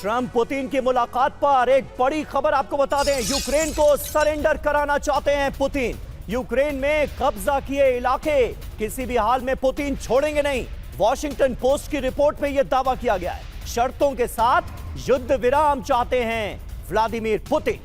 Trump Putin की मुलाकात पर एक बड़ी खबर आपको बता दें। यूक्रेन को सरेंडर कराना चाहते हैं पुतिन। यूक्रेन में कब्जा किए इलाके किसी भी हाल में पुतिन छोड़ेंगे नहीं। वॉशिंगटन पोस्ट की रिपोर्ट में यह दावा किया गया है। शर्तों के साथ युद्ध विराम चाहते हैं व्लादिमीर पुतिन।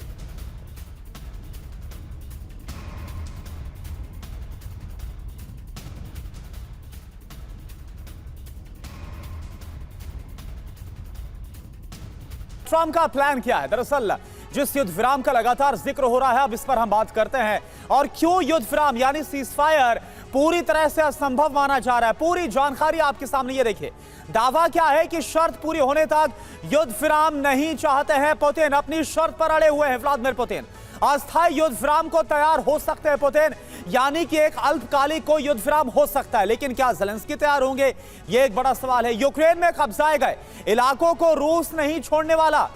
ट्रंप का प्लान क्या है? दरअसल जिस युद्ध विराम का लगातार जिक्र हो रहा है, अब इस पर हम बात करते हैं। और क्यों युद्ध विराम यानी सीजफायर पूरी तरह से असंभव माना जा रहा है, पूरी जानकारी आपके सामने ये देखिए। दावा क्या है कि शर्त पूरी होने तक युद्ध विराम नहीं चाहते हैं पुतिन। अपनी शर्त पर अड़े हुए हैं व्लादिमीर पुतिन। अस्थायी युद्ध विराम को तैयार हो सकते हैं पुतिन, यानी कि एक अल्पकालिक को युद्ध विराम हो सकता है। लेकिन क्या ज़ेलेंस्की तैयार होंगे, यह एक बड़ा सवाल है। यूक्रेन में कब्जाए गए इलाकों को रूस नहीं छोड़ने वाला।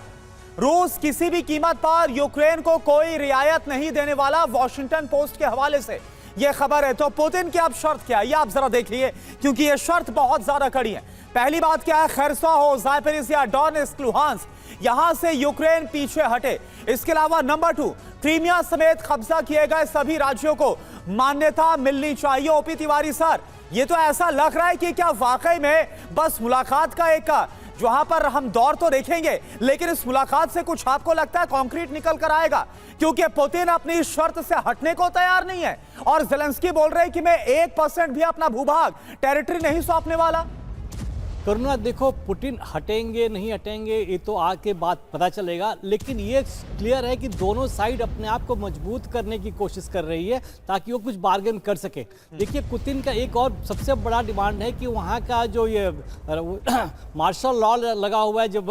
रूस किसी भी कीमत पर यूक्रेन को कोई रियायत नहीं देने वाला। वॉशिंगटन पोस्ट के हवाले से यह खबर है। तो पुतिन की अब शर्त क्या है, यह आप जरा देखिए, क्योंकि यह शर्त बहुत ज्यादा कड़ी है। पहली बात क्या है, खैरसॉ हो, ज़ापोरिज़िया, डोनेत्स्क, लुहांस्क, यहां से यूक्रेन पीछे हटे। इसके अलावा नंबर 2, क्रीमिया समेत कब्जा किए गए सभी राज्यों को मान्यता मिलनी चाहिए। ओपी तिवारी सर, ये तो ऐसा लग रहा है कि क्या वाकई में बस मुलाकात का एक जहां पर हम दौर तो देखेंगे, लेकिन इस मुलाकात से कुछ आपको लगता है कॉन्क्रीट निकल कर आएगा? क्योंकि पुतिन अपनी शर्त से हटने को तैयार नहीं है और ज़ेलेंस्की बोल रहे हैं कि मैं 1% भी अपना भूभाग, टेरिटरी नहीं सौंपने वाला। करुणा, देखो, पुतिन हटेंगे नहीं हटेंगे ये तो आके बात पता चलेगा, लेकिन ये क्लियर है कि दोनों साइड अपने आप को मजबूत करने की कोशिश कर रही है ताकि वो कुछ बार्गेन कर सके। देखिए, पुतिन का एक और सबसे बड़ा डिमांड है कि वहाँ का जो ये मार्शल लॉ लगा हुआ है जब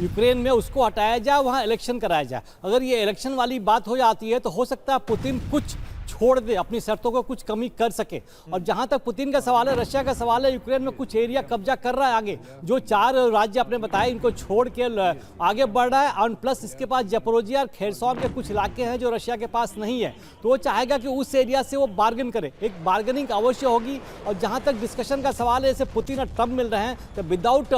यूक्रेन में, उसको हटाया जाए, वहाँ इलेक्शन कराया जाए। अगर ये इलेक्शन वाली बात हो जाती है तो हो सकता है पुतिन कुछ छोड़ दे, अपनी शर्तों को कुछ कमी कर सके। और जहां तक पुतिन का सवाल है, रशिया का सवाल है, यूक्रेन में कुछ एरिया कब्जा कर रहा है आगे। जो 4 राज्य आपने बताए, इनको छोड़ के आगे बढ़ रहा है। और प्लस इसके पास ज़ापोरिज़िया और खैरसॉन के कुछ इलाके हैं जो रशिया के पास नहीं है, तो वो चाहेगा कि उस एरिया से वो बार्गेन करे। एक बार्गेनिंग अवश्य होगी। और जहाँ तक डिस्कशन का सवाल है, जैसे पुतिन और ट्रंप मिल रहे हैं, तो विदाउट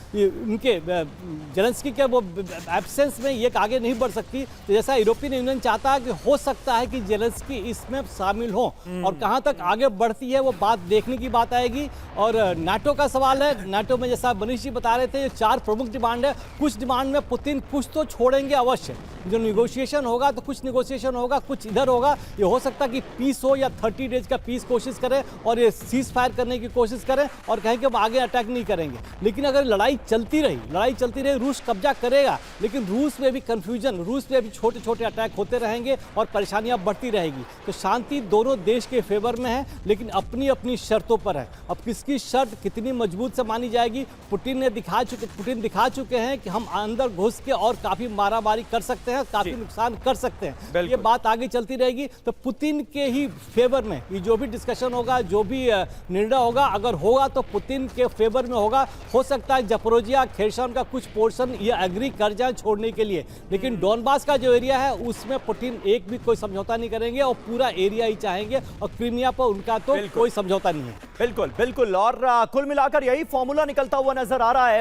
उनके ज़ेलेंस्की के वो एब्सेंस में ये आगे नहीं बढ़ सकती। तो जैसा यूरोपियन यूनियन चाहता है कि हो सकता है कि ज़ेलेंस्की इसमें शामिल हो, और कहां तक आगे बढ़ती है वो बात देखने की बात आएगी। और नाटो का सवाल है, नाटो में जैसा मनीष जी बता रहे थे, ये 4 प्रमुख डिमांड है। कुछ डिमांड में पुतिन कुछ तो छोड़ेंगे अवश्य। जो निगोशिएशन होगा तो कुछ निगोशिएशन होगा, कुछ इधर होगा। ये हो सकता है कि पीस हो या 30 डेज का पीस कोशिश करें और ये सीज फायर करने की कोशिश करें और कहें कि अब आगे अटैक नहीं करेंगे। लेकिन अगर लड़ाई चलती रही, रूस कब्जा करेगा, लेकिन रूस में भी कंफ्यूजन, रूस में भी छोटे छोटे अटैक होते रहेंगे और परेशानियां बढ़ती रहेगी। तो शांति दोनों देश के फेवर में है, लेकिन अपनी अपनी शर्तों पर है। अब किसकी शर्त कितनी मजबूत से मानी जाएगी, पुतिन दिखा चुके हैं कि हम अंदर घुस के और काफी मारामारी कर सकते हैं, काफी नुकसान कर सकते हैं। ये बात आगे चलती रहेगी। तो पुतिन के ही फेवर में ये जो भी डिस्कशन होगा, जो भी निर्णय होगा, अगर होगा तो पुतिन के फेवर में होगा। हो सकता है ज़ापोरिज़िया, खैरसॉन का कुछ पोर्शन ये एग्री कर जाए छोड़ने के लिए, लेकिन डोनबास का जो एरिया है उसमें पुतिन एक भी कोई समझौता नहीं करेंगे और पूरा एरिया ही चाहेंगे। और क्रीमिया पर उनका तो कोई समझौता नहीं है। बिल्कुल बिल्कुल। और कुल मिलाकर यही फॉर्मूला निकलता हुआ नजर आ रहा है।